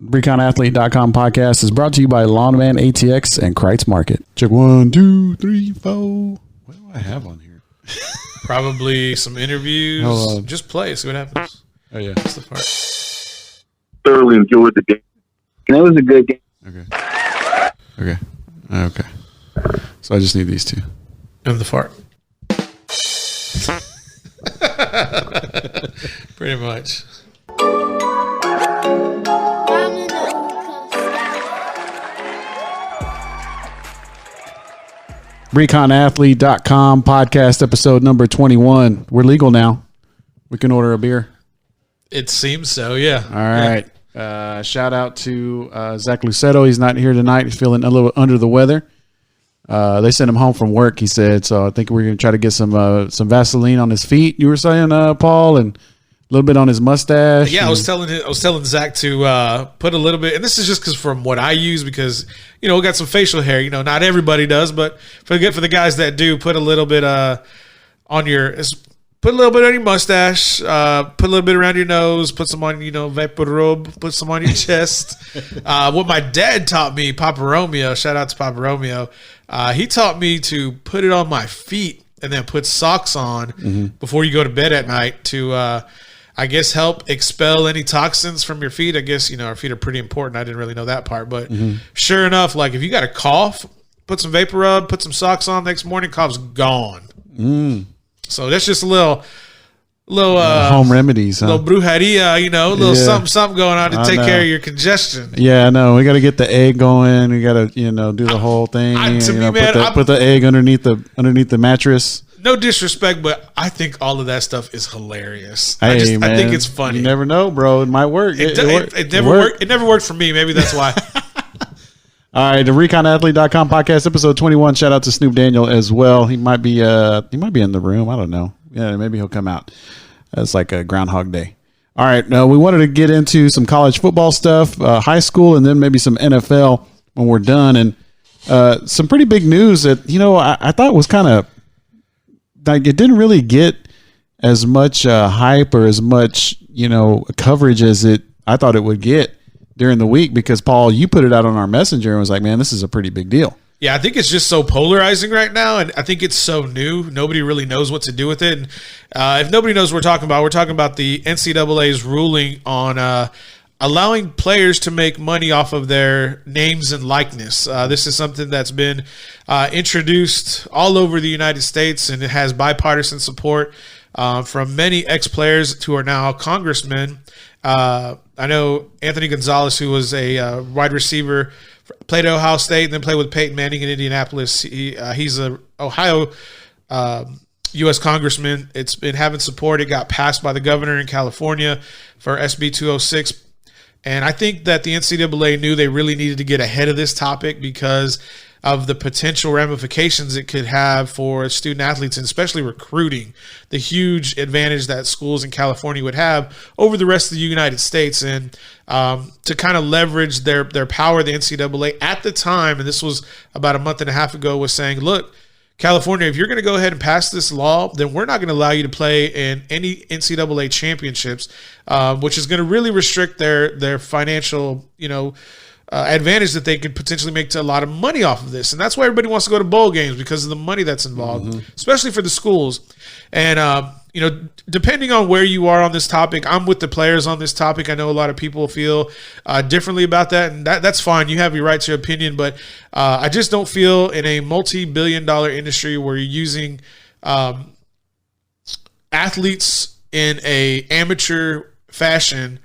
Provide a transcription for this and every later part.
ReconAthlete.com podcast is brought to you by Lawnman ATX and Kreitz Market. Check 1, 2, 3, 4. What do I have on here? Probably some interviews. Just play, see what happens. Oh, yeah. That's the part. Thoroughly enjoyed the game. And it was a good game. Okay. So I just need these two. And the fart. Pretty much. ReconAthlete.com podcast episode number 21. We're legal now. We can order a beer. It seems so, yeah. All right. Yeah. Shout out to Zach Lucetto. He's not here tonight. He's feeling a little under the weather. They sent him home from work, he said. So I think we're going to try to get some Vaseline on his feet, you were saying, Paul, and a little bit on his mustache. Yeah, I was telling Zach to put a little bit, and this is just because from what I use, because we got some facial hair. Not everybody does, but for the guys that do, put a little bit on your mustache, put a little bit around your nose, put some on vapor rub, put some on your chest. What my dad taught me, Papa Romeo, shout out to Papa Romeo, he taught me to put it on my feet and then put socks on before you go to bed at night to I guess help expel any toxins from your feet. I guess, our feet are pretty important. I didn't really know that part, but sure enough, like if you got a cough, put some vapor rub, put some socks on next morning, cough's gone. So that's just a little home remedies, little brujeria, something going on to take care of your congestion. Yeah, I know. We got to get the egg going. We got to, do the whole thing. Put the egg underneath the mattress. No disrespect, but I think all of that stuff is hilarious. Hey, I think it's funny. You never know, bro. It might work. It never worked. It never worked for me. Maybe that's why. All right, the ReconAthlete.com podcast, episode 21. Shout out to Snoop Daniel as well. He might be in the room. I don't know. Yeah, maybe he'll come out. It's like a Groundhog Day. All right, we wanted to get into some college football stuff, high school, and then maybe some NFL when we're done. And some pretty big news that I thought was kind of like it didn't really get as much hype or as much coverage as I thought it would get during the week, because Paul, you put it out on our messenger and was like, man, this is a pretty big deal. Yeah, I think it's just so polarizing right now, and I think it's so new. Nobody really knows what to do with it. And if nobody knows what we're talking about the NCAA's ruling on allowing players to make money off of their names and likeness. This is something that's been introduced all over the United States, and it has bipartisan support from many ex-players who are now congressmen. I know Anthony Gonzalez, who was a wide receiver, played at Ohio State and then played with Peyton Manning in Indianapolis. He's a Ohio U.S. congressman. It's been having support. It got passed by the governor in California for SB 206. And I think that the NCAA knew they really needed to get ahead of this topic because of the potential ramifications it could have for student athletes, and especially recruiting, the huge advantage that schools in California would have over the rest of the United States. And to kind of leverage their power, the NCAA at the time, and this was about a month and a half ago, was saying, look, California, if you're going to go ahead and pass this law, then we're not going to allow you to play in any NCAA championships, which is going to really restrict their financial, advantage that they could potentially make to a lot of money off of this. And that's why everybody wants to go to bowl games, because of the money that's involved, especially for the schools. And, depending on where you are on this topic, I'm with the players on this topic. I know a lot of people feel differently about that, and that's fine. You have your right to your opinion, but I just don't feel in a multi-billion-dollar industry where you're using athletes in a amateur fashion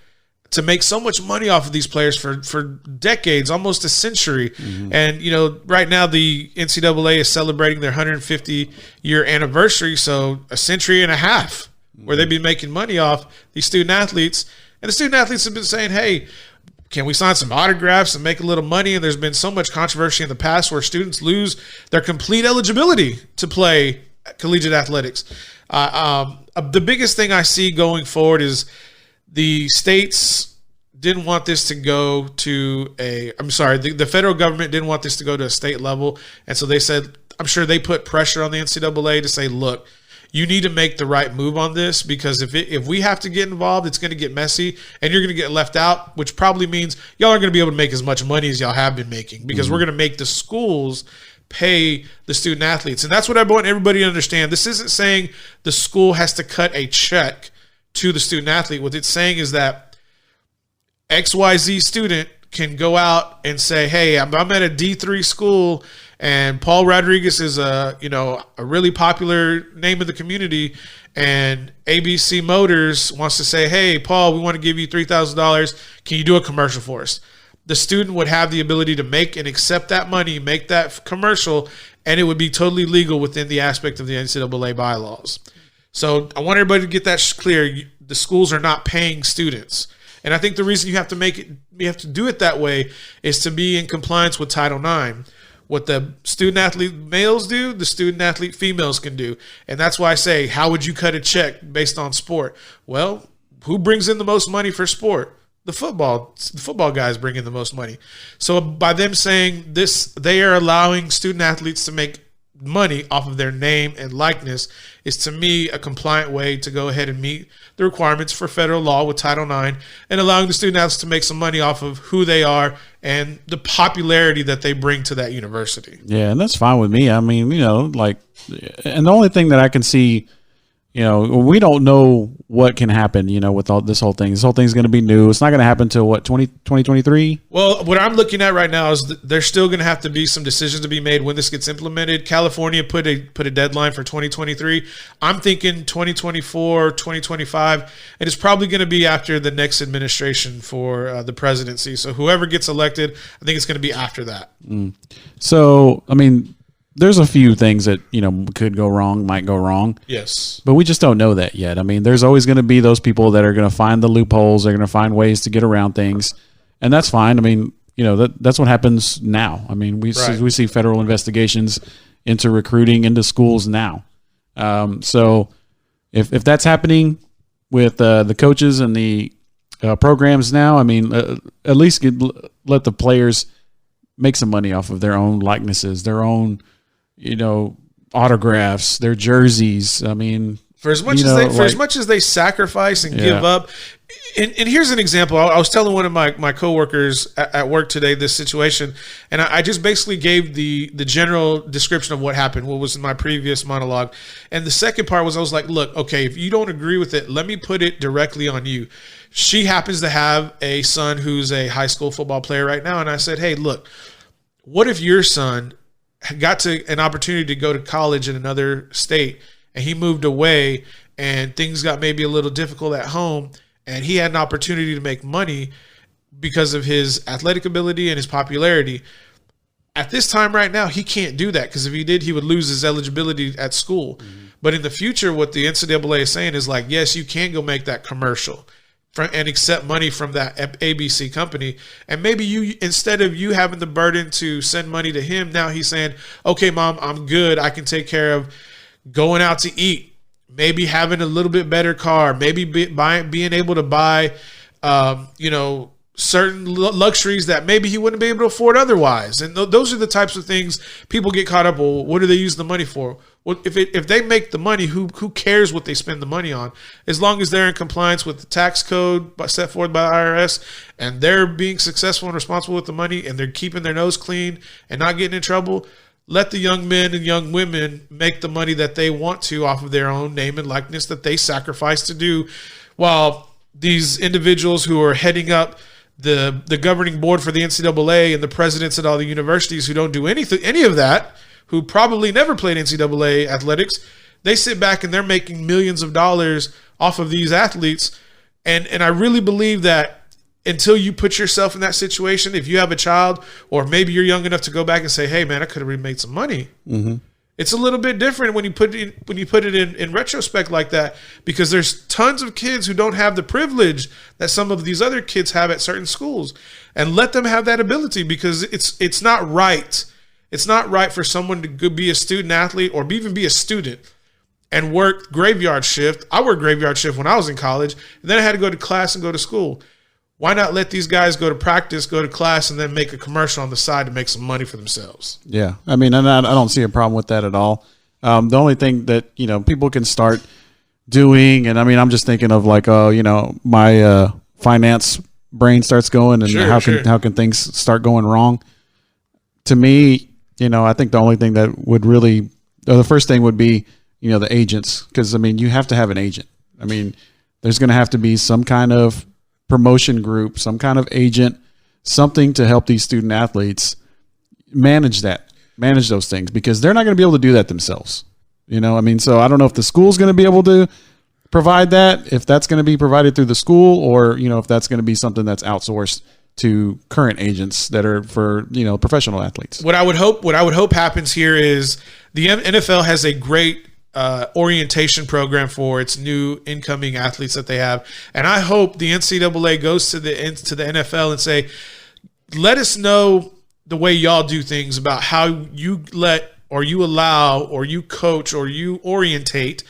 to make so much money off of these players for decades, almost a century. And, right now the NCAA is celebrating their 150-year anniversary, so a century and a half where they've been making money off these student athletes. And the student athletes have been saying, hey, can we sign some autographs and make a little money? And there's been so much controversy in the past where students lose their complete eligibility to play collegiate athletics. The biggest thing I see going forward is the states didn't want this to go to the federal government didn't want this to go to a state level. And so they said, I'm sure they put pressure on the NCAA to say, look, you need to make the right move on this, because if we have to get involved, it's going to get messy and you're going to get left out, which probably means y'all aren't going to be able to make as much money as y'all have been making, because we're going to make the schools pay the student athletes. And that's what I want everybody to understand. This isn't saying the school has to cut a check to the student athlete. What it's saying is that XYZ student can go out and say, hey, I'm at a D3 school and Paul Rodriguez is a really popular name in the community, and ABC Motors wants to say, hey, Paul, we want to give you $3,000. Can you do a commercial for us? The student would have the ability to make and accept that money, make that commercial, and it would be totally legal within the aspect of the NCAA bylaws. So I want everybody to get that clear. The schools are not paying students. And I think the reason you have to do it that way is to be in compliance with Title IX. What the student athlete males do, the student athlete females can do. And that's why I say, how would you cut a check based on sport? Well, who brings in the most money for sport? The football guys bring in the most money. So by them saying this, they are allowing student athletes to make money off of their name and likeness, is to me a compliant way to go ahead and meet the requirements for federal law with Title IX, and allowing the student athletes to make some money off of who they are and the popularity that they bring to that university. Yeah, and that's fine with me. I mean, and the only thing that I can see, we don't know what can happen, with all this whole thing. This whole thing's going to be new. It's not going to happen until 2023? Well, what I'm looking at right now is there's still going to have to be some decisions to be made when this gets implemented. California put a deadline for 2023. I'm thinking 2024, 2025, and it's probably going to be after the next administration for the presidency. So whoever gets elected, I think it's going to be after that. So, I mean, there's a few things that, could go wrong, might go wrong. Yes. But we just don't know that yet. I mean, there's always going to be those people that are going to find the loopholes. They're going to find ways to get around things. And that's fine. I mean, that's what happens now. I mean, we see federal investigations into recruiting into schools now. So if that's happening with the coaches and the programs now, I mean, at least let the players make some money off of their own likenesses, their own autographs, their jerseys. I mean, for as much as they sacrifice and give up. And here's an example. I was telling one of my coworkers at work today this situation, and I just basically gave the general description of what happened, what was in my previous monologue. And the second part was, I was like, look, okay, if you don't agree with it, let me put it directly on you. She happens to have a son who's a high school football player right now. And I said, hey, look, what if your son got an opportunity to go to college in another state, and he moved away and things got maybe a little difficult at home, and he had an opportunity to make money because of his athletic ability and his popularity. At this time right now, he can't do that, because if he did, he would lose his eligibility at school. Mm-hmm. But in the future, what the NCAA is saying is like, yes, you can go make that commercial and accept money from that ABC company. And maybe you, instead of you having the burden to send money to him, now he's saying, okay, Mom, I'm good. I can take care of going out to eat, maybe having a little bit better car, maybe being able to buy, certain luxuries that maybe he wouldn't be able to afford otherwise. And those are the types of things people get caught up. Well, what do they use the money for? Well, if they make the money, who cares what they spend the money on? As long as they're in compliance with the tax code set forth by the IRS, and they're being successful and responsible with the money, and they're keeping their nose clean and not getting in trouble, let the young men and young women make the money that they want to off of their own name and likeness that they sacrifice to do, while these individuals who are heading up the governing board for the NCAA and the presidents at all the universities who don't do any of that, who probably never played NCAA athletics, they sit back and they're making millions of dollars off of these athletes. And I really believe that until you put yourself in that situation, if you have a child, or maybe you're young enough to go back and say, hey man, I could have really made some money. Mm-hmm. It's a little bit different when you put it in retrospect like that, because there's tons of kids who don't have the privilege that some of these other kids have at certain schools, and let them have that ability, because it's not right. It's not right for someone to be a student athlete or even be a student and work graveyard shift. I worked graveyard shift when I was in college, and then I had to go to class and go to school. Why not let these guys go to practice, go to class, and then make a commercial on the side to make some money for themselves? Yeah. I mean, and I don't see a problem with that at all. The only thing that, people can start doing, and I mean, I'm just thinking of like, my finance brain starts going, and how can things start going wrong? To me, I think the only thing that would really, or the first thing would be, the agents, because I mean, you have to have an agent. I mean, there's going to have to be some kind of promotion group, some kind of agent, something to help these student athletes manage those things, because they're not going to be able to do that themselves. So I don't know if the school's going to be able to provide that, if that's going to be provided through the school, or, if that's going to be something that's outsourced to current agents that are for, professional athletes. What I would hope happens here is the NFL has a great orientation program for its new incoming athletes that they have, and I hope the NCAA goes to the NFL and say, let us know the way y'all do things, about how you let, or you allow, or you coach, or you orientate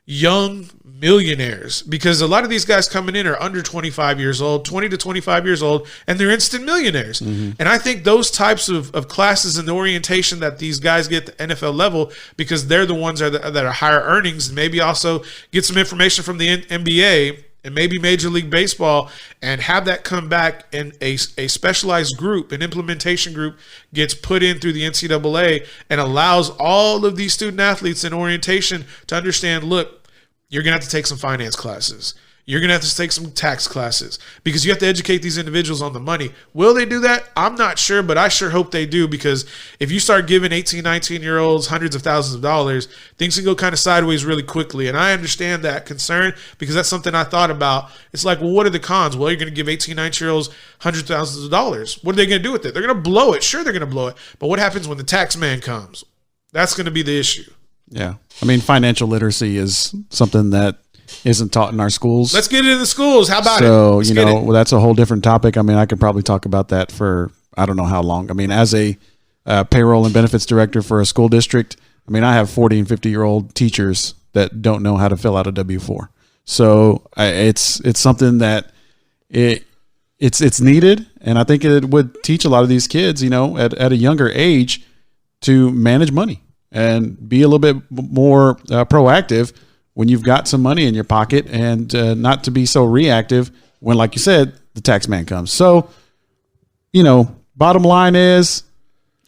young millionaires, because a lot of these guys coming in are under 25 years old, 20 to 25 years old, and they're instant millionaires. Mm-hmm. And I think those types of classes and the orientation that these guys get at the NFL level, because they're the ones that are higher earnings, and maybe also get some information from the NBA and maybe Major League Baseball, and have that come back, and a specialized group, an implementation group, gets put in through the NCAA and allows all of these student athletes in orientation to understand, look, you're going to have to take some finance classes. You're going to have to take some tax classes, because you have to educate these individuals on the money. Will they do that? I'm not sure, but I sure hope they do, because if you start giving 18, 19-year-olds hundreds of thousands of dollars, things can go kind of sideways really quickly. And I understand that concern, because that's something I thought about. It's like, well, what are the cons? Well, you're going to give 18, 19-year-olds hundreds of thousands of dollars. What are they going to do with it? They're going to blow it. Sure, they're going to blow it. But what happens when the tax man comes? That's going to be the issue. Yeah. I mean, financial literacy is something that isn't taught in our schools. Let's get it in the schools. How about it? So, well, that's a whole different topic. I mean, I could probably talk about that for I don't know how long. I mean, as a payroll and benefits director for a school district, I mean, I have 40 and 50-year-old teachers that don't know how to fill out a W-4. So it's something that it's needed. And I think it would teach a lot of these kids, at a younger age, to manage money and be a little bit more proactive when you've got some money in your pocket, and not to be so reactive when, like you said, the tax man comes. So, bottom line is,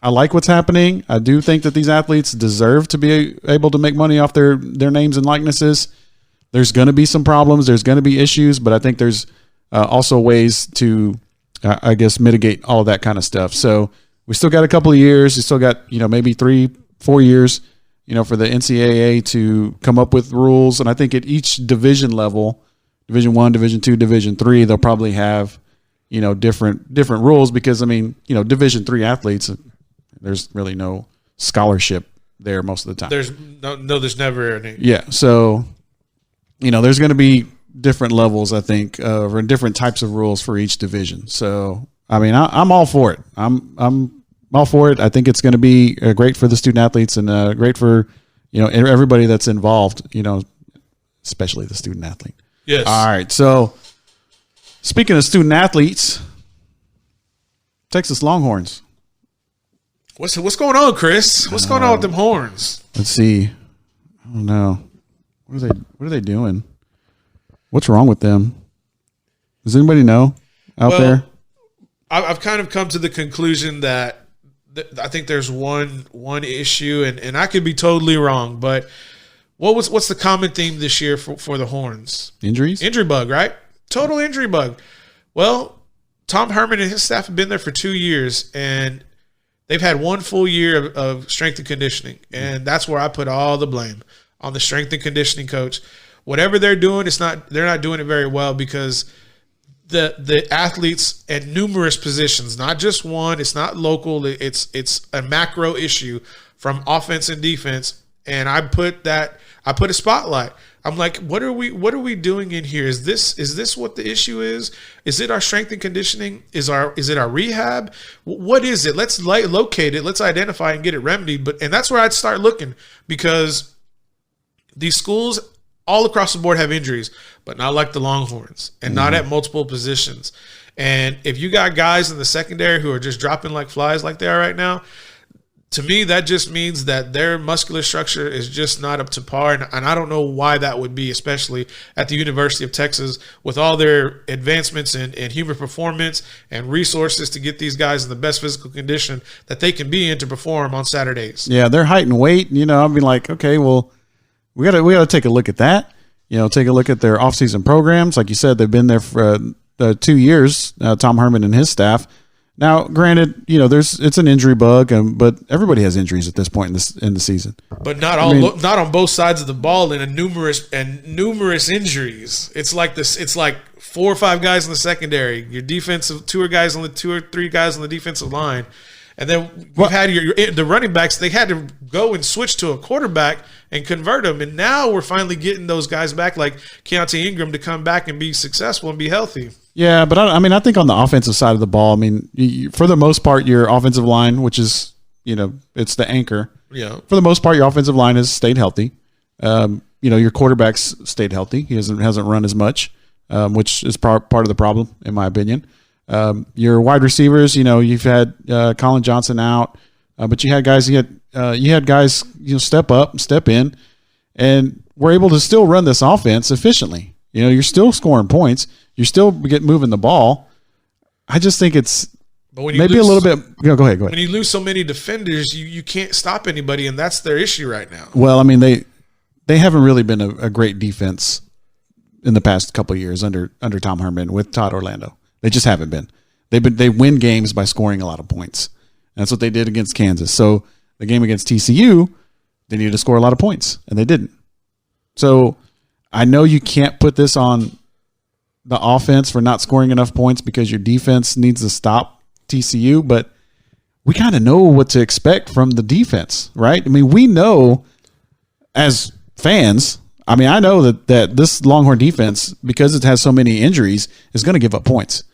I like what's happening. I do think that these athletes deserve to be able to make money off their names and likenesses. There's going to be some problems. There's going to be issues, but I think there's also ways to, mitigate all of that kind of stuff. So we still got a couple of years. We still got, maybe 3-4 years, for the NCAA to come up with rules. And I think at each division level, Division I, Division II, Division III, they'll probably have, different rules, because, I mean, Division III athletes, there's really no scholarship there most of the time. There's never any. Yeah. So, there's going to be different levels, I think, or different types of rules for each division. So, I mean, I'm all for it. I'm all for it. I think it's going to be great for the student athletes, and great for, everybody that's involved, especially the student athlete. Yes. All right. So speaking of student athletes, Texas Longhorns. What's going on, Chris? What's going on with them horns? Let's see. I don't know. What are they doing? What's wrong with them? Does anybody know out there? I've kind of come to the conclusion that I think there's one issue, and I could be totally wrong, but what's the common theme this year for the Horns? Injuries? Injury bug, right? Total injury bug. Well, Tom Herman and his staff have been there for 2 years, and they've had 1 full year of strength and conditioning, and that's where I put all the blame on the strength and conditioning coach. Whatever they're doing, they're not doing it very well, because the athletes at numerous positions, not just one, it's not local, it's a macro issue from offense and defense. And I put a spotlight. I'm like, what are we doing in here? Is this what the issue is? Is it our strength and conditioning? Is it our rehab? What is it? Let's locate it. Let's identify and get it remedied. And that's where I'd start looking, because these schools all across the board have injuries, but not like the Longhorns, and not at multiple positions. And if you got guys in the secondary who are just dropping like flies like they are right now, to me, that just means that their muscular structure is just not up to par. And I don't know why that would be, especially at the University of Texas with all their advancements in human performance and resources to get these guys in the best physical condition that they can be in to perform on Saturdays. Yeah, their height and weight, I'll be like, okay, well, we gotta take a look at that. Take a look at their offseason programs. Like you said, they've been there for 2 years, Tom Herman and his staff. Now, granted, it's an injury bug, but everybody has injuries at this point in the season. But not on both sides of the ball, and numerous injuries. It's like this. It's like 4 or 5 guys in the secondary. Your defensive 2 or 3 guys on the defensive line, and then you had the running backs. They had to go and switch to a quarterback and convert them, and now we're finally getting those guys back, like Keontae Ingram, to come back and be successful and be healthy. Yeah, but I think on the offensive side of the ball, for the most part, your offensive line, which is, it's the anchor. Yeah. For the most part, your offensive line has stayed healthy. Your quarterback's stayed healthy. He hasn't run as much, which is part of the problem, in my opinion. Your wide receivers, you've had Colin Johnson out, but you had guys step in, and we're able to still run this offense efficiently. You're still scoring points. You still moving the ball. I just think it's maybe a little bit. Go ahead. When you lose so many defenders, you can't stop anybody, and that's their issue right now. Well, they haven't really been a great defense in the past couple of years under Tom Herman with Todd Orlando. They just haven't been. They win games by scoring a lot of points. And that's what they did against Kansas. So the game against TCU, they needed to score a lot of points, and they didn't. So I know you can't put this on the offense for not scoring enough points because your defense needs to stop TCU, but we kind of know what to expect from the defense, right? We know as fans, I know that this Longhorn defense, because it has so many injuries, is going to give up points.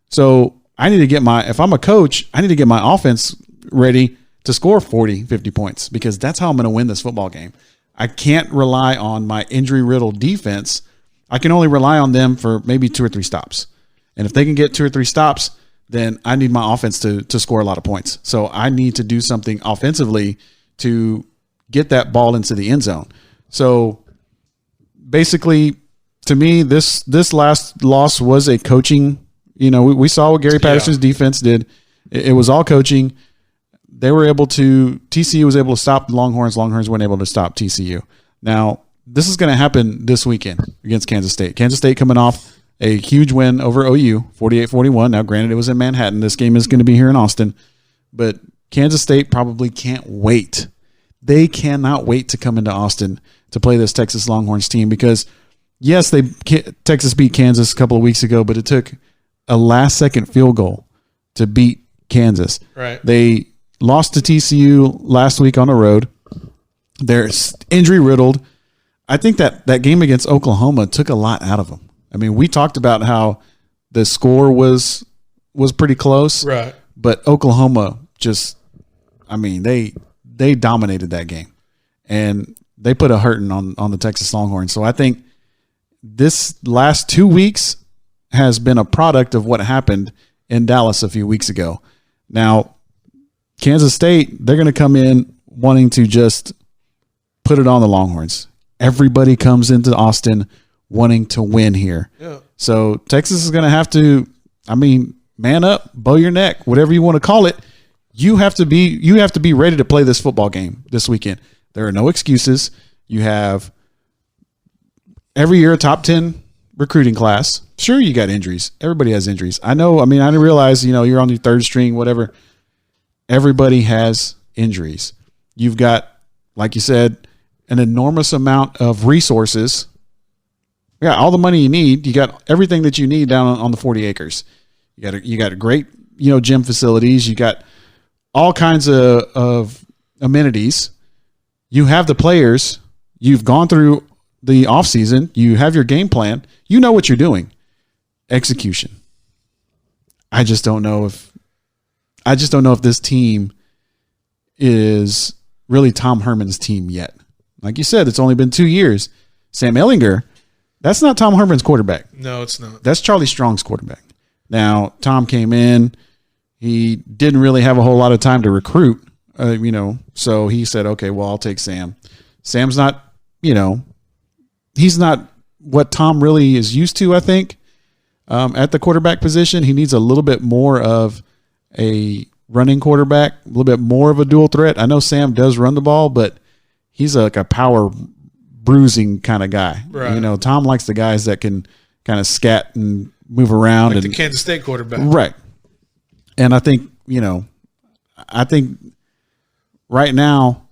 So I need to if I'm a coach, I need to get my offense ready to score 40, 50 points because that's how I'm going to win this football game. I can't rely on my injury-riddled defense. I can only rely on them for maybe 2 or 3 stops. And if they can get 2 or 3 stops, then I need my offense to score a lot of points. So I need to do something offensively to get that ball into the end zone. So basically, to me, this last loss was a coaching. We saw what Gary Patterson's defense did. It was all coaching. TCU was able to stop the Longhorns. Longhorns weren't able to stop TCU. Now, this is going to happen this weekend against Kansas State. Kansas State coming off a huge win over OU, 48-41. Now, granted, it was in Manhattan. This game is going to be here in Austin. But Kansas State probably can't wait. They cannot wait to come into Austin to play this Texas Longhorns team because, yes, Texas beat Kansas a couple of weeks ago, but it took a last-second field goal to beat Kansas. Right. They lost to TCU last week on the road. They're injury-riddled. I think that game against Oklahoma took a lot out of them. We talked about how the score was pretty close. Right. But Oklahoma just, they dominated that game. And they put a hurting on the Texas Longhorns. So I think this last 2 weeks has been a product of what happened in Dallas a few weeks ago. Now, Kansas State, they're going to come in wanting to just put it on the Longhorns. Everybody comes into Austin wanting to win here. Yeah. So Texas is going to have to, man up, bow your neck, whatever you want to call it. You have to be ready to play this football game this weekend. There are no excuses. You have every year a top 10 recruiting class. Sure, you got injuries. Everybody has injuries. I know. I didn't realize, you're on your third string, whatever. Everybody has injuries. You've got, like you said, an enormous amount of resources. You got all the money you need. You got everything that you need down on the 40 acres. You got a great, gym facilities. You got all kinds of amenities. You have the players. You've gone through the offseason. You have your game plan. You know what you're doing. Execution. I just don't know if this team is really Tom Herman's team yet. Like you said, it's only been 2 years. Sam Ehlinger, that's not Tom Herman's quarterback. No, it's not. That's Charlie Strong's quarterback. Now, Tom came in. He didn't really have a whole lot of time to recruit. So he said, okay, well, I'll take Sam. Sam's not, he's not what Tom really is used to, I think, at the quarterback position. He needs a little bit more of a running quarterback, a little bit more of a dual threat. I know Sam does run the ball, but he's like a power bruising kind of guy. Right. Tom likes the guys that can kind of scat and move around. Like the Kansas State quarterback. Right. And I think, right now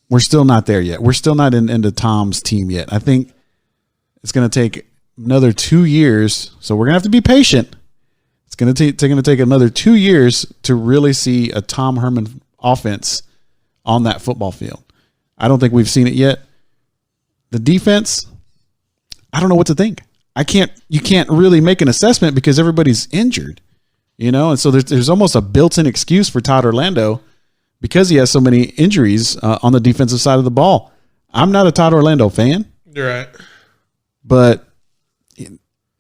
we're still not there yet. We're still not into Tom's team yet. I think it's going to take another 2 years. So we're going to have to be patient. It's going to take another 2 years to really see a Tom Herman offense on that football field. I don't think we've seen it yet. The defense, I don't know what to think. You can't really make an assessment because everybody's injured, and so there's almost a built-in excuse for Todd Orlando because he has so many injuries on the defensive side of the ball. I'm not a Todd Orlando fan. You're right. But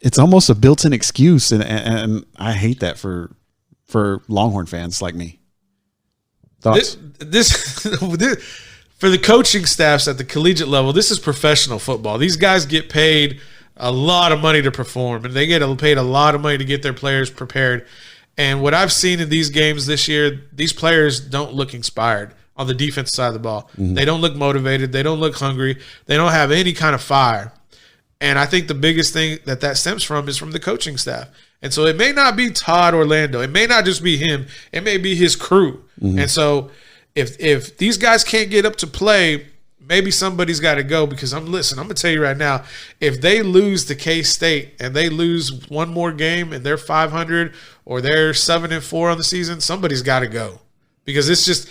it's almost a built-in excuse, and I hate that for Longhorn fans like me. Thoughts? This for the coaching staffs at the collegiate level, this is professional football. These guys get paid a lot of money to perform, and they get paid a lot of money to get their players prepared. And what I've seen in these games this year, these players don't look inspired on the defense side of the ball. Mm-hmm. They don't look motivated. They don't look hungry. They don't have any kind of fire. And I think the biggest thing that stems from is from the coaching staff. And so it may not be Todd Orlando. It may not just be him. It may be his crew. Mm-hmm. And so if these guys can't get up to play, maybe somebody's got to go because I'm going to tell you right now, if they lose to K-State and they lose one more game and they're 500 or they're 7-4 on the season, somebody's got to go. Because it's just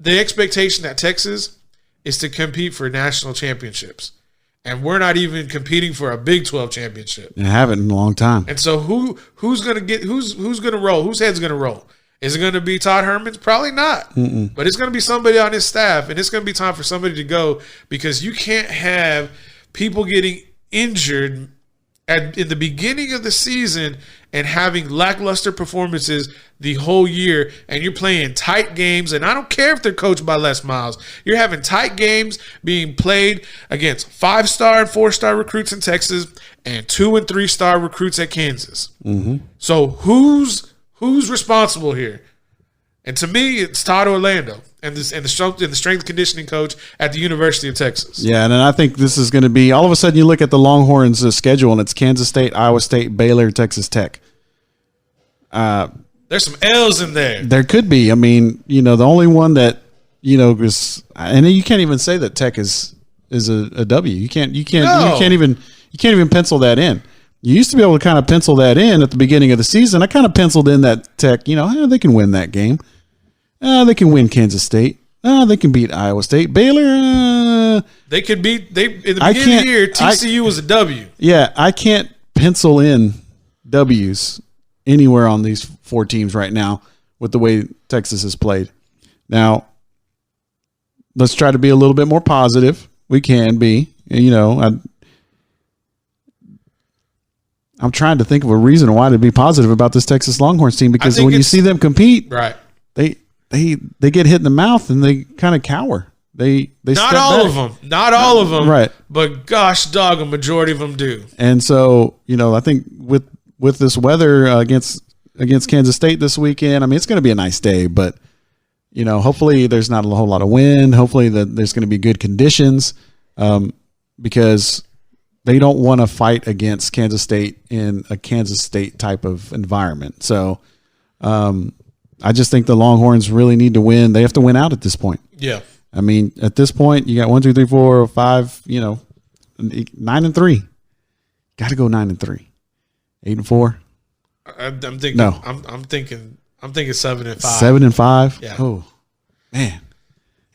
the expectation at Texas is to compete for national championships. And we're not even competing for a Big 12 championship. I haven't in a long time. And so who's going to roll? Whose head's going to roll? Is it going to be Todd Herman's? Probably not. Mm-mm. But it's going to be somebody on his staff, and it's going to be time for somebody to go because you can't have people getting injured in the beginning of the season and having lackluster performances the whole year, and you're playing tight games, and I don't care if they're coached by Les Miles. You're having tight games being played against 5-star and 4-star recruits in Texas and 2- and 3-star recruits at Kansas. Mm-hmm. So who's responsible here? And to me, it's Todd Orlando and the strength conditioning coach at the University of Texas. Yeah, and I think this is going to be all of a sudden you look at the Longhorns' schedule and it's Kansas State, Iowa State, Baylor, Texas Tech. There's some L's in there. There could be. I mean, the only one that is, and you can't even say that Tech is a W. You can't even pencil that in. You used to be able to kind of pencil that in at the beginning of the season. I kind of penciled in that Tech, they can win that game. They can win Kansas State. They can beat Iowa State. Baylor, they could beat. In the beginning of the year, TCU was a W. Yeah, I can't pencil in W's anywhere on these 4 teams right now with the way Texas has played. Now, let's try to be a little bit more positive. We can be. I'm trying to think of a reason why to be positive about this Texas Longhorns team because when you see them compete, right, they get hit in the mouth and they kind of cower. They not all of them, right? But gosh, dog, a majority of them do. And so I think with this weather against Kansas State this weekend, I mean it's going to be a nice day, but hopefully there's not a whole lot of wind. Hopefully that there's going to be good conditions because they don't want to fight against Kansas State in a Kansas State type of environment. So I just think the Longhorns really need to win. They have to win out at this point. Yeah. I mean, at this point, you got 1, 2, 3, 4, 5, 9-3. Got to go 9-3. 8-4. I'm thinking. No. I'm thinking 7-5. 7-5. Yeah. Oh, man.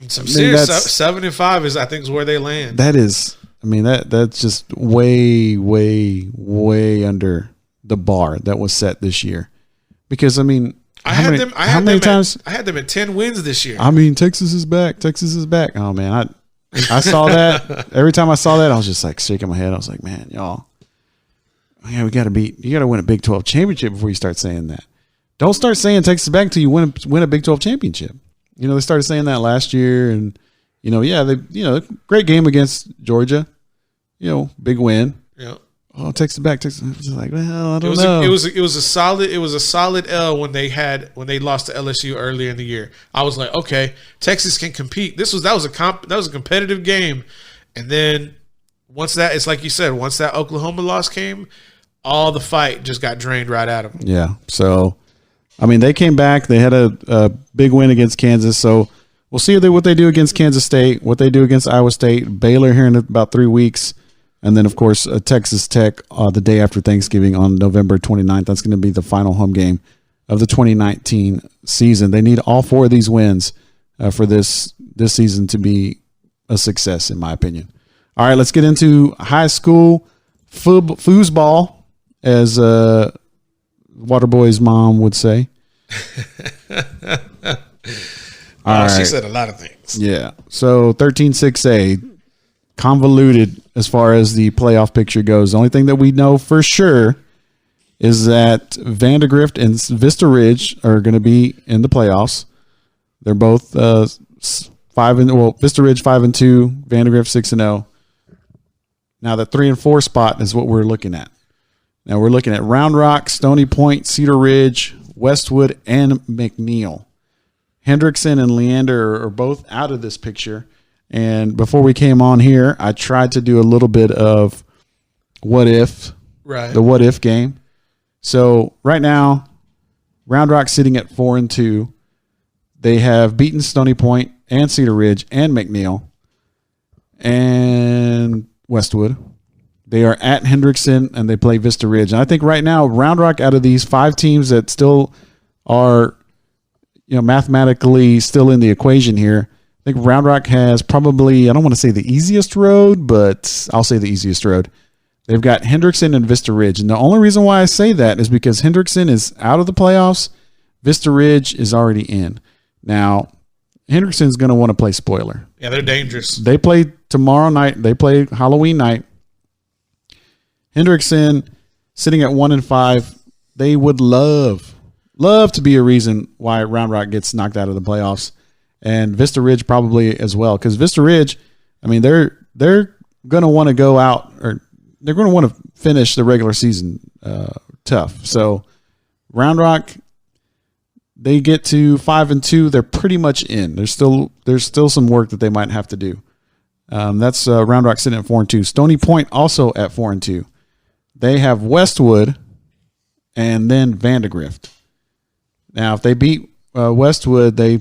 Some serious 7-5 is I think is where they land. That is. I mean that's just way, way, way under the bar that was set this year. Because I mean, I had them at 10 wins this year. I mean, Texas is back. Texas is back. Oh man, I saw that. Every time I saw that, I was just like shaking my head. I was like, man, y'all, you got to win a Big 12 championship before you start saying that. Don't start saying Texas is back until you win a Big 12 championship. They started saying that last year, and great game against Georgia. Big win. Yeah. Oh, Texas back. Texas was like, well, I don't know. It was a solid L when they lost to LSU earlier in the year. I was like, okay, Texas can compete. That was a competitive game, and then once that, it's like you said, once that Oklahoma loss came, all the fight just got drained right out of them. Yeah. So, they came back. They had a big win against Kansas. So we'll see what they do against Kansas State, what they do against Iowa State, Baylor here in about 3 weeks. And then, of course, Texas Tech the day after Thanksgiving on November 29th. That's going to be the final home game of the 2019 season. They need all 4 of these wins for this season to be a success, in my opinion. All right, let's get into high school foosball, as Waterboy's mom would say. She said a lot of things. Yeah. So 13-6A. Convoluted as far as the playoff picture goes. The only thing that we know for sure is that Vandegrift and Vista Ridge are going to be in the playoffs. They're both Vista Ridge 5-2, Vandegrift 6-0. Now the 3 and 4 spot is what we're looking at. Now we're looking at Round Rock, Stony Point, Cedar Ridge, Westwood, and McNeil. Hendrickson and Leander are both out of this picture. And before we came on here, I tried to do a little bit of what if, the what if game. So right now, Round Rock sitting at 4-2. They have beaten Stony Point and Cedar Ridge and McNeil and Westwood. They are at Hendrickson and they play Vista Ridge. And I think right now, Round Rock, out of these 5 teams that still are, mathematically still in the equation here, I think Round Rock has probably, I don't want to say the easiest road, but I'll say the easiest road. They've got Hendrickson and Vista Ridge. And the only reason why I say that is because Hendrickson is out of the playoffs. Vista Ridge is already in. Now, Hendrickson's going to want to play spoiler. Yeah, they're dangerous. They play tomorrow night. They play Halloween night. Hendrickson sitting at 1-5. They would love to be a reason why Round Rock gets knocked out of the playoffs. And Vista Ridge probably as well, because Vista Ridge, they're going to want to go out, or they're going to want to finish the regular season tough. So Round Rock, they get to 5-2, they're pretty much in. There's still some work that they might have to do. That's Round Rock sitting at 4-2. Stony Point also at 4-2. They have Westwood and then Vandegrift. Now, if they beat Westwood, they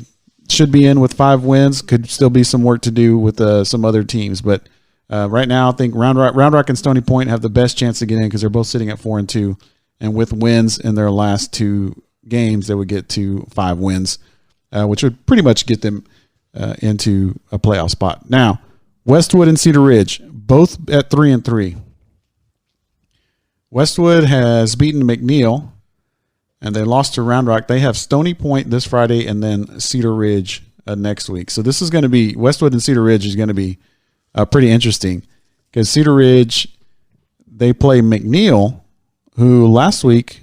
should be in with 5 wins. Could still be some work to do with some other teams, but right now I think Round Rock and Stony Point have the best chance to get in because they're both sitting at 4-2, and with wins in their last 2 games, they would get to 5 wins, which would pretty much get them into a playoff spot. Now, Westwood and Cedar Ridge both at 3-3. Westwood has beaten McNeil, and they lost to Round Rock. They have Stony Point this Friday and then Cedar Ridge next week. So this is going to be, Westwood and Cedar Ridge is going to be pretty interesting because Cedar Ridge, they play McNeil, who last week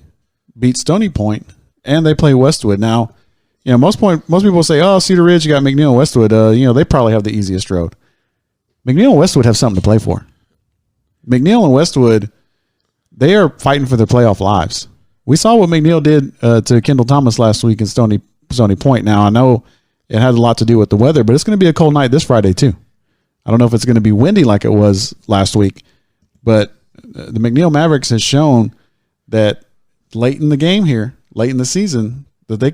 beat Stony Point, and they play Westwood. Now, most people say, oh, Cedar Ridge, you got McNeil and Westwood. They probably have the easiest road. McNeil and Westwood have something to play for. McNeil and Westwood, they are fighting for their playoff lives. We saw what McNeil did to Kendall Thomas last week in Stony Point. Now, I know it had a lot to do with the weather, but it's going to be a cold night this Friday, too. I don't know if it's going to be windy like it was last week, but the McNeil Mavericks has shown that late in the game here, late in the season, that they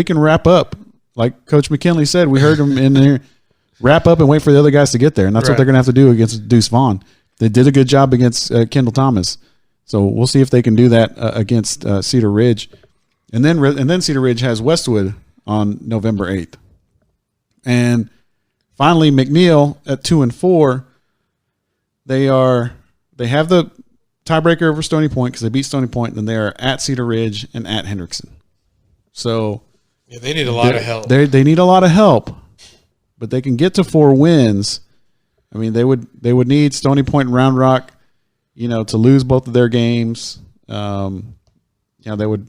can wrap up. Like Coach McKinley said, we heard him in there, wrap up and wait for the other guys to get there, and that's what they're going to have to do against Deuce Vaughn. They did a good job against Kendall Thomas. So we'll see if they can do that against Cedar Ridge. And then Cedar Ridge has Westwood on November 8th. And finally, McNeil at 2-4. They have the tiebreaker over Stony Point because they beat Stony Point, and they are at Cedar Ridge and at Hendrickson. So they need a lot of help. They need a lot of help, but they can get to 4 wins. They would need Stony Point and Round Rock, to lose both of their games. They would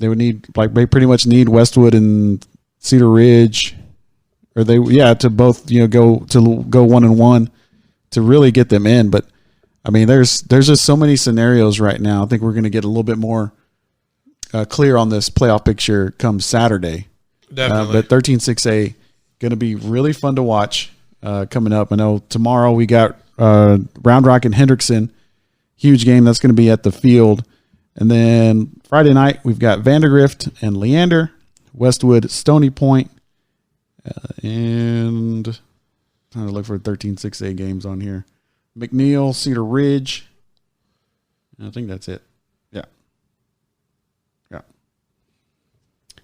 they would need they pretty much need Westwood and Cedar Ridge, or to both go 1-1 to really get them in. But I mean, there's just so many scenarios right now. I think we're going to get a little bit more clear on this playoff picture come Saturday. Definitely. But 13-6A going to be really fun to watch coming up. I know tomorrow we got Round Rock and Hendrickson, huge game that's going to be at the field. And then Friday night we've got Vandergrift and Leander, Westwood, Stony Point, and I'm trying to look for 13-6A games on here. McNeil, Cedar Ridge. I think that's it. Yeah.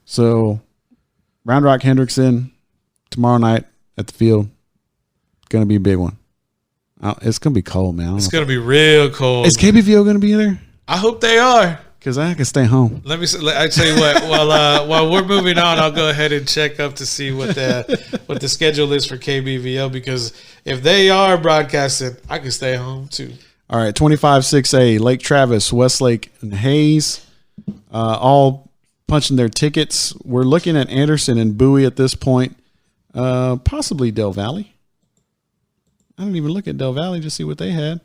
So Round Rock, Hendrickson tomorrow night at the field. Going to be a big one. It's going to be cold, man. It's going to be real cold. Is KBVO going to be there? I hope they are. Because I can stay home. I tell you what. While we're moving on, I'll go ahead and check up to see what the schedule is for KBVO. Because if they are broadcasting, I can stay home too. All right, 25-6A, Lake Travis, Westlake, and Hayes, all punching their tickets. We're looking at Anderson and Bowie at this point, possibly Del Valley. I didn't even look at Del Valley to see what they had.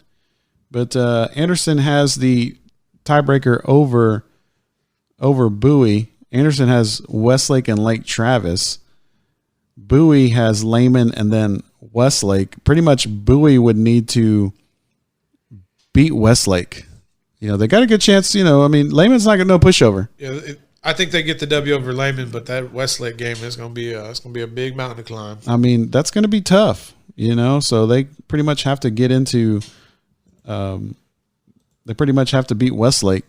But Anderson has the tiebreaker over Bowie. Anderson has Westlake and Lake Travis. Bowie has Lehman and then Westlake. Pretty much Bowie would need to beat Westlake. They got a good chance. Lehman's not going to no pushover. Yeah, I think they get the W over Lehman, but that Westlake game is going to be a big mountain to climb. I mean, that's going to be tough. So they pretty much have to get into. They pretty much have to beat Westlake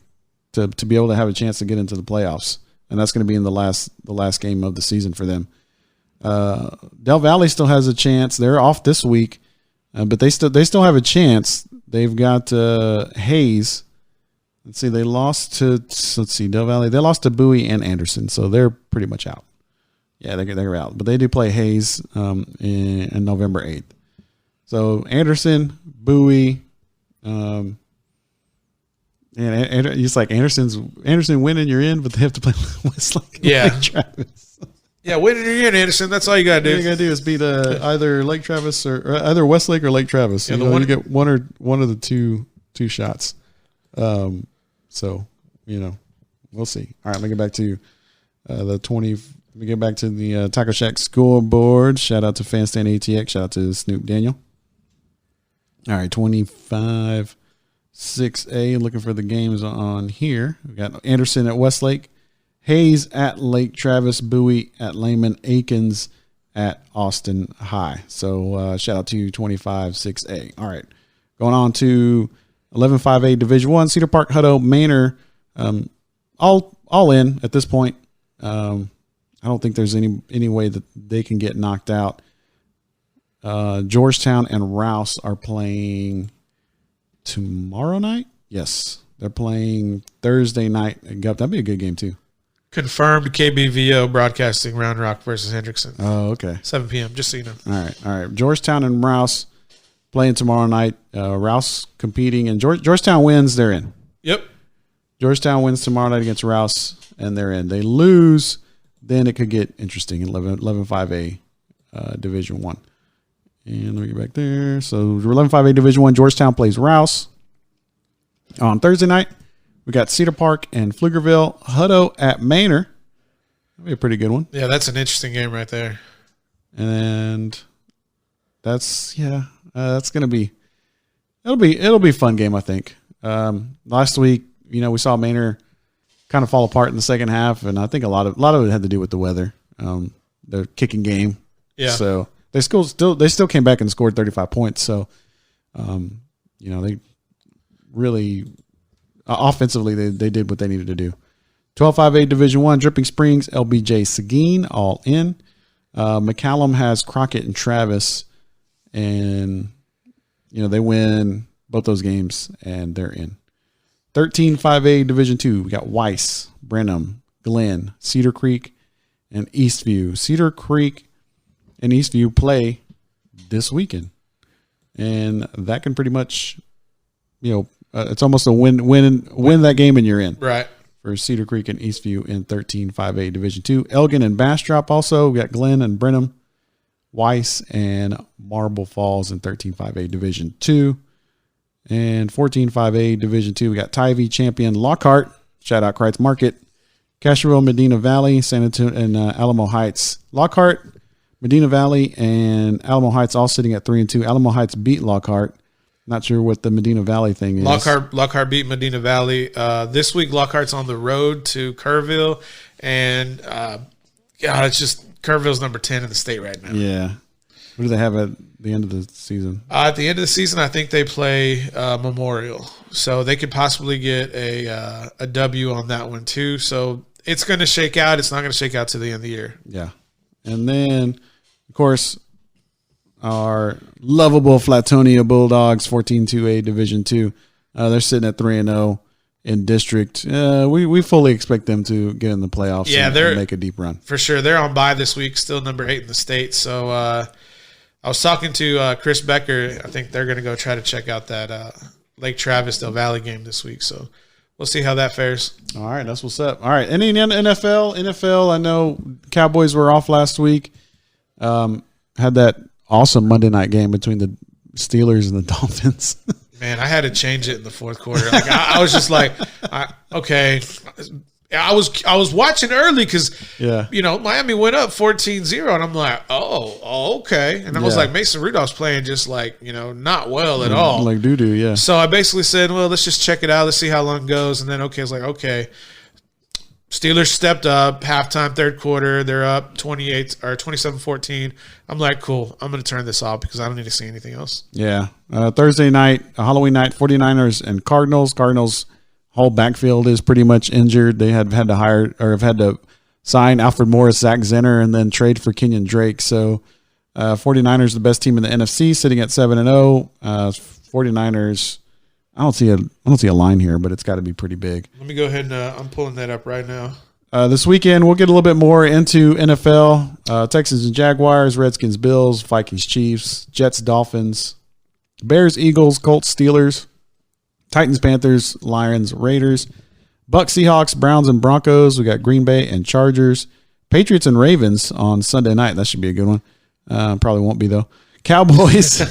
to be able to have a chance to get into the playoffs, and that's going to be in the last game of the season for them. Del Valley still has a chance. They're off this week, but they still have a chance. They've got Hayes. Let's see, they lost to Del Valley. They lost to Bowie and Anderson, so they're pretty much out. Yeah, they're out, but they do play Hayes in November 8th. So Anderson, Bowie. And it's like Anderson winning, you're in, but they have to play Westlake. Yeah, Lake Travis. Yeah, winning, you're in, Anderson. That's all you gotta do. All you gotta do is beat either Lake Travis or either Westlake or Lake Travis. Yeah, you get one of the two shots. So we'll see. All right, let me get back to the 20. Let me get back to the Taco Shack scoreboard. Shout out to Fanstand ATX. Shout out to Snoop Daniel. All right, 25-6A. Looking for the games on here. We got Anderson at Westlake, Hayes at Lake Travis, Bowie at Lehman, Aikens at Austin High. So shout out to 25-6A. All right, going on to 11-5A Division I. Cedar Park, Hutto, Manor, all in at this point. I don't think there's any way that they can get knocked out. Georgetown and Rouse are playing tomorrow night. Yes, they're playing Thursday night. That'd be a good game too. Confirmed KBVO broadcasting Round Rock versus Hendrickson. Oh, okay. 7 p.m. Just so you know. All right. Georgetown and Rouse playing tomorrow night. Rouse competing, and Georgetown wins, they're in. Yep. Georgetown wins tomorrow night against Rouse, and they're in. They lose, then it could get interesting in 11-5A Division I. And let me get back there. So 11-5A Division I, Georgetown plays Rouse. On Thursday night, we got Cedar Park and Pflugerville. Hutto at Manor. That'll be a pretty good one. Yeah, that's an interesting game right there. And that's gonna be it'll be a fun game, I think. Last week, we saw Manor kind of fall apart in the second half, and I think a lot of it had to do with the weather. Their kicking game. Yeah. So they still came back and scored 35 points. So they really offensively they did what they needed to do. 12-5A Division I, Dripping Springs, LBJ Seguin, all in. McCallum has Crockett and Travis, and they win both those games and they're in. 13-5A Division II, we got Weiss, Brenham, Glenn, Cedar Creek, and Eastview. Cedar Creek and Eastview play this weekend, and that can pretty much, it's almost a win that game and you're in. Right. for Cedar Creek and Eastview in 13-5A Division II. Elgin and Bastrop also. We got Glenn and Brenham, Weiss and Marble Falls in 13-5A Division II. And 14-5A Division II, we got Tivy, Champion, Lockhart. Shout out Kreitz Market. Castroville, Medina Valley, San Antonio, and Alamo Heights. Lockhart, Medina Valley, and Alamo Heights all sitting at 3-2. Alamo Heights beat Lockhart. Not sure what the Medina Valley thing is. Lockhart beat Medina Valley. This week, Lockhart's on the road to Kerrville. And, it's just Kerrville's number 10 in the state right now. Yeah. What do they have at the end of the season? At the end of the season, I think they play Memorial. So they could possibly get a W on that one, too. So it's going to shake out. It's not going to shake out to the end of the year. Yeah. And then, of course, our lovable Flatonia Bulldogs, 14-2A Division II. They're sitting at 3-0 in district. We fully expect them to get in the playoffs and make a deep run. For sure. They're on bye this week, still number 8 in the state. So I was talking to Chris Becker. I think they're going to go try to check out that Lake Travis Del Valley game this week. So we'll see how that fares. All right, that's what's up. All right, any NFL? NFL, I know Cowboys were off last week. Had that awesome Monday night game between the Steelers and the Dolphins. Man, I had to change it in the fourth quarter. Like I was just like, okay. I was watching early because, Miami went up 14-0, and I'm like, oh, okay. And I was like, Mason Rudolph's playing just like, not well at all. Like doo-doo, yeah. So I basically said, well, let's just check it out. Let's see how long it goes. And then, I was like, okay. Steelers stepped up, halftime, third quarter. They're up 27-14. I'm like, cool. I'm going to turn this off because I don't need to see anything else. Yeah. Thursday night, Halloween night, 49ers and Cardinals. Cardinals' whole backfield is pretty much injured. They have had to sign Alfred Morris, Zach Zenner, and then trade for Kenyon Drake. So 49ers, the best team in the NFC, sitting at 7-0. 49ers. I don't see a line here, but it's got to be pretty big. Let me go ahead and I'm pulling that up right now. This weekend, we'll get a little bit more into NFL. Texans and Jaguars, Redskins, Bills, Vikings, Chiefs, Jets, Dolphins, Bears, Eagles, Colts, Steelers, Titans, Panthers, Lions, Raiders, Bucks, Seahawks, Browns, and Broncos. We got Green Bay and Chargers, Patriots and Ravens on Sunday night. That should be a good one. Probably won't be, though. Cowboys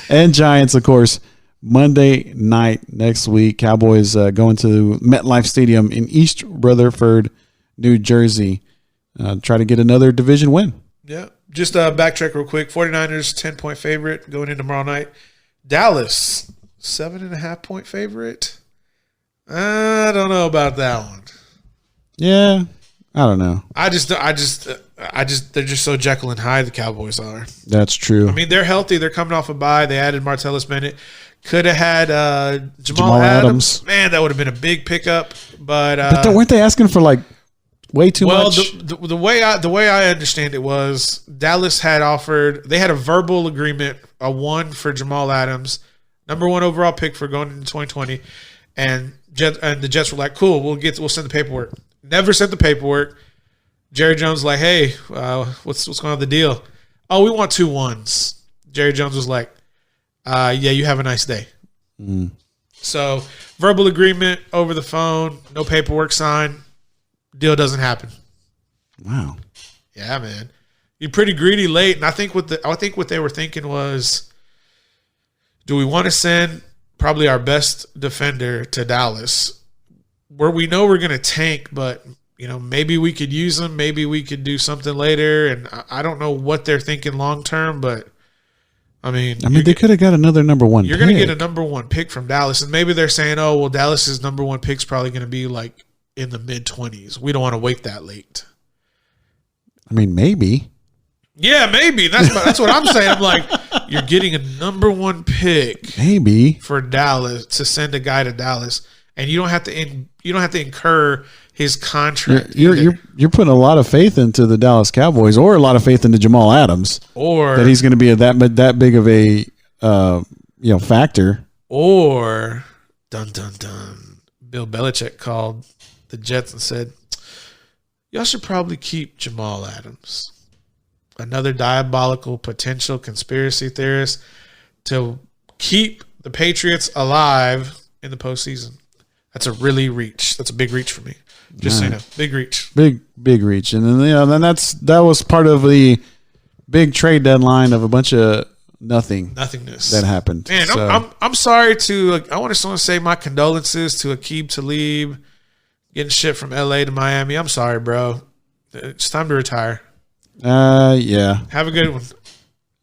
and Giants, of course. Monday night next week, Cowboys going to MetLife Stadium in East Rutherford, New Jersey. Try to get another division win. Yeah. Just backtrack real quick. 49ers, 10-point favorite going into tomorrow night. Dallas, 7.5-point favorite. I don't know about that one. Yeah. I don't know. They're just so Jekyll and Hyde, the Cowboys are. That's true. I mean, they're healthy. They're coming off a bye. They added Martellus Bennett. Could have had Jamal Adams. Man, that would have been a big pickup. But weren't they asking for like way too much? Well, the way I understand it was Dallas had offered. They had a verbal agreement, a 1 for Jamal Adams, number 1 overall pick for going into 2020, and the Jets were like, "Cool, we'll send the paperwork." Never sent the paperwork. Jerry Jones was like, "Hey, what's going on with the deal?" "Oh, we want 2 1s." Jerry Jones was like, yeah, you have a nice day. So verbal agreement over the phone, no paperwork signed, deal doesn't happen. Wow. Yeah, man. You're pretty greedy late, and I think what they were thinking was, do we want to send probably our best defender to Dallas, where we know we're going to tank, but maybe we could use them, maybe we could do something later, and I don't know what they're thinking long term, but I mean, they could have got another number 1 You're going to get a number 1 pick from Dallas, and maybe they're saying, oh, well, Dallas's number 1 pick's probably going to be like in the mid-20s. We don't want to wait that late. I mean, maybe. Yeah, maybe. That's what I'm saying. I'm like, you're getting a number 1 pick, maybe, for Dallas to send a guy to Dallas, and you don't have to incur his contract. You're putting a lot of faith into the Dallas Cowboys, or a lot of faith into Jamal Adams, or that he's going to be that big of a factor. Or dun dun dun, Bill Belichick called the Jets and said, "Y'all should probably keep Jamal Adams." Another diabolical potential conspiracy theorist to keep the Patriots alive in the postseason. That's a really reach. That's a big reach for me. Just so you know, big reach. Big reach. And then, then that was part of the big trade deadline of a bunch of nothingness that happened. Man, so. I'm sorry to. I want to say my condolences to Aqib Talib getting shipped from LA to Miami. I'm sorry, bro. It's time to retire. Yeah. Have a good one.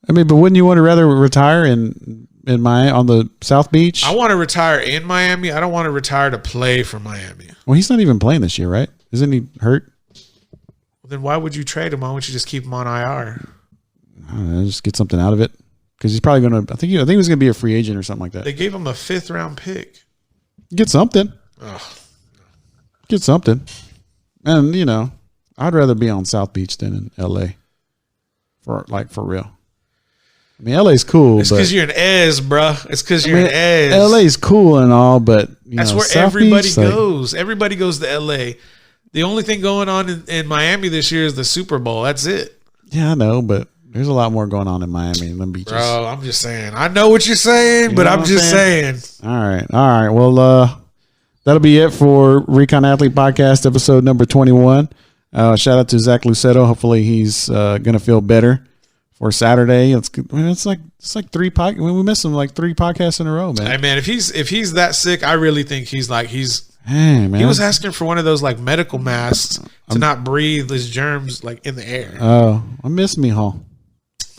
I mean, but wouldn't you want to rather retire in Miami on the South Beach? I want to retire in Miami. I don't want to retire to play for Miami. Well, he's not even playing this year, right? Isn't he hurt? Well, then why would you trade him? Why wouldn't you just keep him on IR? I don't know, just get something out of it. Because he's probably going to. I think he was going to be a free agent or something like that. They gave him a 5th round pick. Get something. Get something. And I'd rather be on South Beach than in LA. For real. I mean, LA's cool. It's because you're an Ez, bro. It's because you're an Ez. LA's cool and all, but that's where South everybody Beach, goes. Everybody goes to LA. The only thing going on in Miami this year is the Super Bowl. That's it. Yeah, I know, but there's a lot more going on in Miami than beaches. Bro, I'm just saying. I know what you're saying, but I'm just saying. All right. Well, that'll be it for Recon Athlete Podcast, episode number 21. Shout out to Zach Lucetto. Hopefully he's gonna feel better for Saturday. It's like 3 podcasts. We missed him like 3 podcasts in a row, man. Hey man, if he's that sick, I really think he's hey, man. He was asking for one of those like medical masks to not breathe his germs like in the air. Oh, I miss me, huh?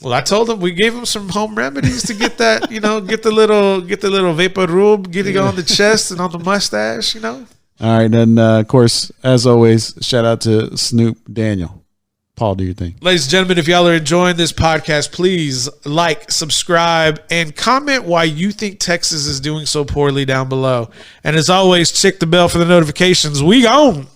Well, I told him we gave him some home remedies to get that, get the little vapor rub, get it on the chest and on the mustache, All right, then of course, as always, shout out to Snoop Daniel. Paul, do your thing. Ladies and gentlemen, if y'all are enjoying this podcast, please like, subscribe, and comment why you think Texas is doing so poorly down below. And as always, check the bell for the notifications. We gone.